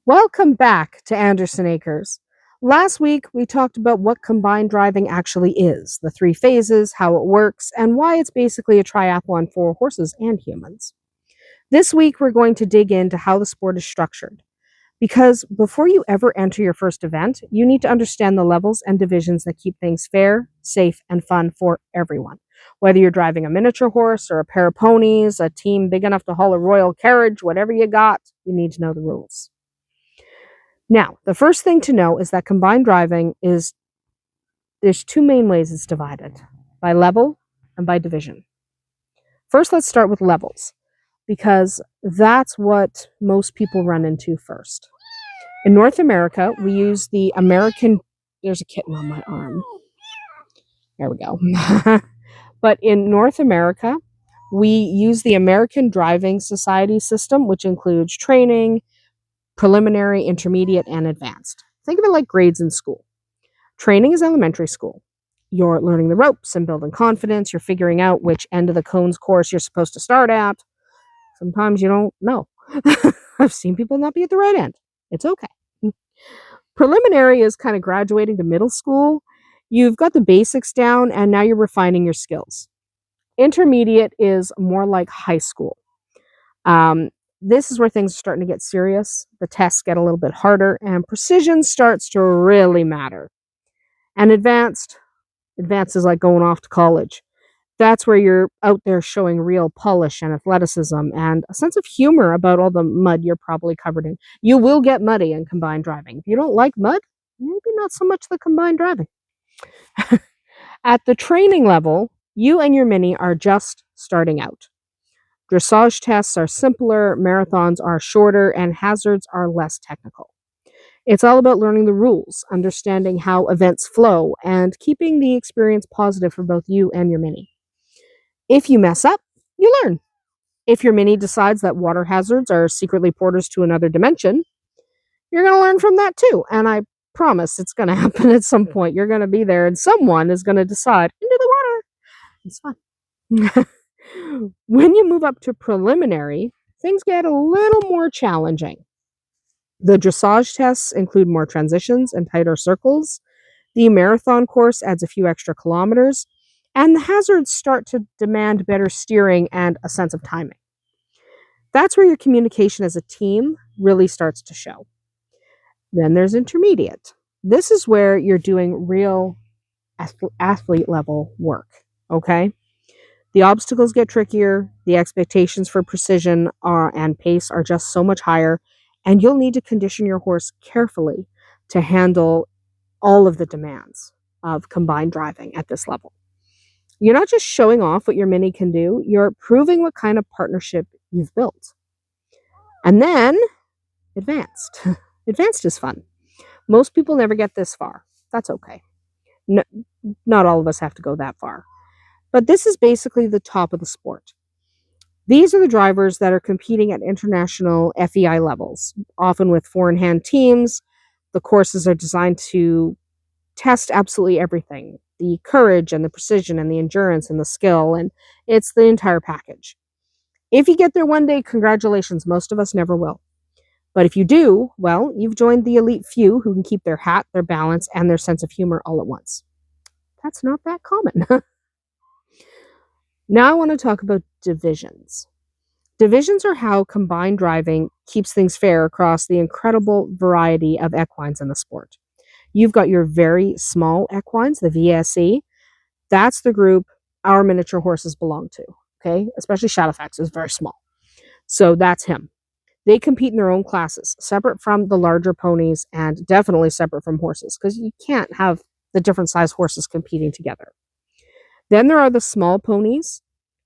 Welcome back to Andersen Acres. Last week, we talked about what combined driving actually is, the three phases, how it works, and why it's basically a triathlon for horses and humans. This week, we're going to dig into how the sport is structured. Because before you ever enter your first event, you need to understand the levels and divisions that keep things fair, safe, and fun for everyone. Whether you're driving a miniature horse or a pair of ponies, a team big enough to haul a royal carriage, whatever you got, you need to know the rules. Now, the first thing to know is that combined driving is there's two main ways it's divided, by level and by division. First, let's start with levels because that's what most people run into first. In North America, we use the American, there's a kitten on my arm. There we go. But in North America, we use the American Driving Society system, which includes training, preliminary, intermediate, and advanced. Think of it like grades in school. Training is elementary school. You're learning the ropes and building confidence. You're figuring out which end of the cones course you're supposed to start at. Sometimes you don't know. I've seen people not be at the right end. It's okay. Preliminary is kind of graduating to middle school. You've got the basics down and now you're refining your skills. Intermediate is more like high school. This is where things are starting to get serious. The tests get a little bit harder and precision starts to really matter. And advanced is like going off to college. That's where you're out there showing real polish and athleticism and a sense of humor about all the mud you're probably covered in. You will get muddy in combined driving. If you don't like mud, maybe not so much the combined driving. At the training level, you and your mini are just starting out. Dressage tests are simpler, marathons are shorter, and hazards are less technical. It's all about learning the rules, understanding how events flow, and keeping the experience positive for both you and your mini. If you mess up, you learn. If your mini decides that water hazards are secretly portals to another dimension, you're going to learn from that too. And I promise it's going to happen at some point. You're going to be there and someone is going to decide into the water. It's fun. When you move up to preliminary, things get a little more challenging. The dressage tests include more transitions and tighter circles. The marathon course adds a few extra kilometers, and the hazards start to demand better steering and a sense of timing. That's where your communication as a team really starts to show. Then there's intermediate. This is where you're doing real athlete level work, okay? The obstacles get trickier, the expectations for precision and pace are just so much higher, and you'll need to condition your horse carefully to handle all of the demands of combined driving at this level. You're not just showing off what your mini can do, you're proving what kind of partnership you've built. And then, advanced. Advanced is fun. Most people never get this far. That's okay. No, not all of us have to go that far. But this is basically the top of the sport. These are the drivers that are competing at international FEI levels, often with four-in-hand teams. The courses are designed to test absolutely everything, the courage and the precision and the endurance and the skill, and it's the entire package. If you get there one day, congratulations. Most of us never will. But if you do, well, you've joined the elite few who can keep their hat, their balance, and their sense of humor all at once. That's not that common. Now I want to talk about divisions. Divisions are how combined driving keeps things fair across the incredible variety of equines in the sport. You've got your very small equines, the VSE. That's the group our miniature horses belong to, okay? Especially Shadowfax is very small. So that's him. They compete in their own classes, separate from the larger ponies and definitely separate from horses because you can't have the different size horses competing together. Then there are the small ponies,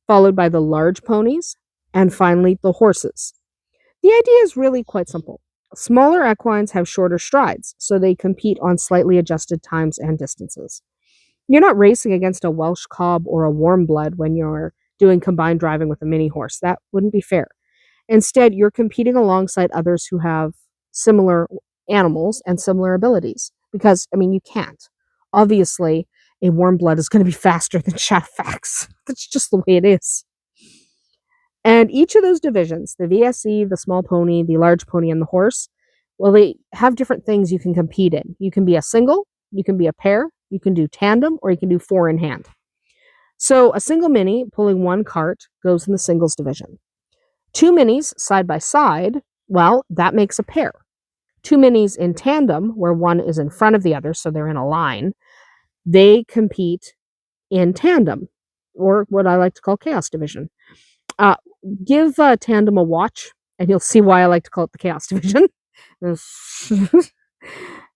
followed by the large ponies, and finally the horses. The idea is really quite simple. Smaller equines have shorter strides, so they compete on slightly adjusted times and distances. You're not racing against a Welsh cob or a warm blood when you're doing combined driving with a mini horse. That wouldn't be fair. Instead, you're competing alongside others who have similar animals and similar abilities. Because, you can't. Obviously, a warm blood is going to be faster than Shadowfax. That's just the way it is. And each of those divisions, the VSE, the small pony, the large pony, and the horse, Well, they have different things you can compete in. You can be a single, you can be a pair, you can do tandem, or you can do four in hand. So a single mini pulling one cart goes in the singles division. Two minis side by side, well, that makes a pair. Two minis in tandem, where one is in front of the other, so they're in a line, they compete in tandem, or what I like to call chaos division. Uh, give tandem a watch, and you'll see why I like to call it the chaos division.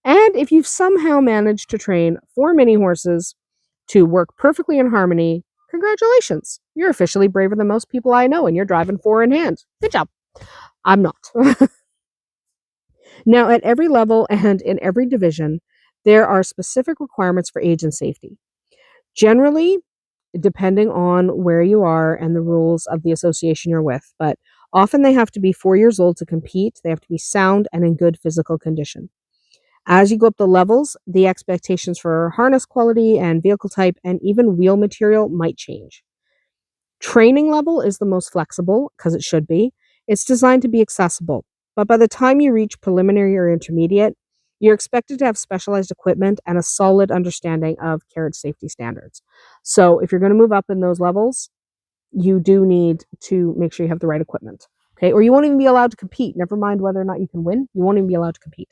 And if you've somehow managed to train four mini horses to work perfectly in harmony, congratulations. You're officially braver than most people I know, and you're driving four in hand. Good job. I'm not. Now, at every level and in every division, there are specific requirements for age and safety. Generally, depending on where you are and the rules of the association you're with, but often they have to be 4 years old to compete. They have to be sound and in good physical condition. As you go up the levels, the expectations for harness quality and vehicle type and even wheel material might change. Training level is the most flexible because it should be. It's designed to be accessible, but by the time you reach preliminary or intermediate, you're expected to have specialized equipment and a solid understanding of carriage safety standards. So if you're going to move up in those levels, you do need to make sure you have the right equipment. Okay, or you won't even be allowed to compete. Never mind whether or not you can win, you won't even be allowed to compete.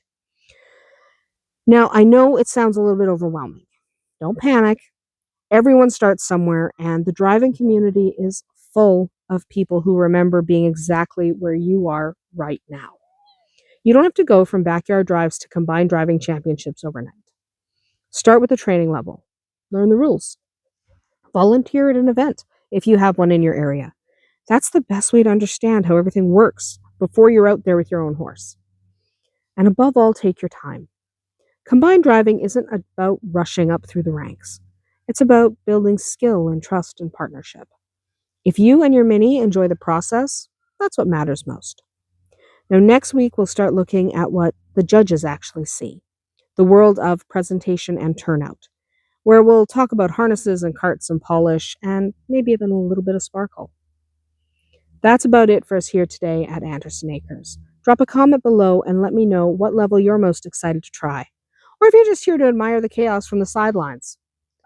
Now, I know it sounds a little bit overwhelming. Don't panic. Everyone starts somewhere, and the driving community is full of people who remember being exactly where you are right now. You don't have to go from backyard drives to combined driving championships overnight. Start with the training level. Learn the rules. Volunteer at an event if you have one in your area. That's the best way to understand how everything works before you're out there with your own horse. And above all, take your time. Combined driving isn't about rushing up through the ranks. It's about building skill and trust and partnership. If you and your mini enjoy the process, that's what matters most. Now, next week, we'll start looking at what the judges actually see, the world of presentation and turnout, where we'll talk about harnesses and carts and polish and maybe even a little bit of sparkle. That's about it for us here today at Andersen Acres. Drop a comment below and let me know what level you're most excited to try, or if you're just here to admire the chaos from the sidelines.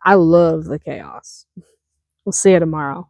I love the chaos. We'll see you tomorrow.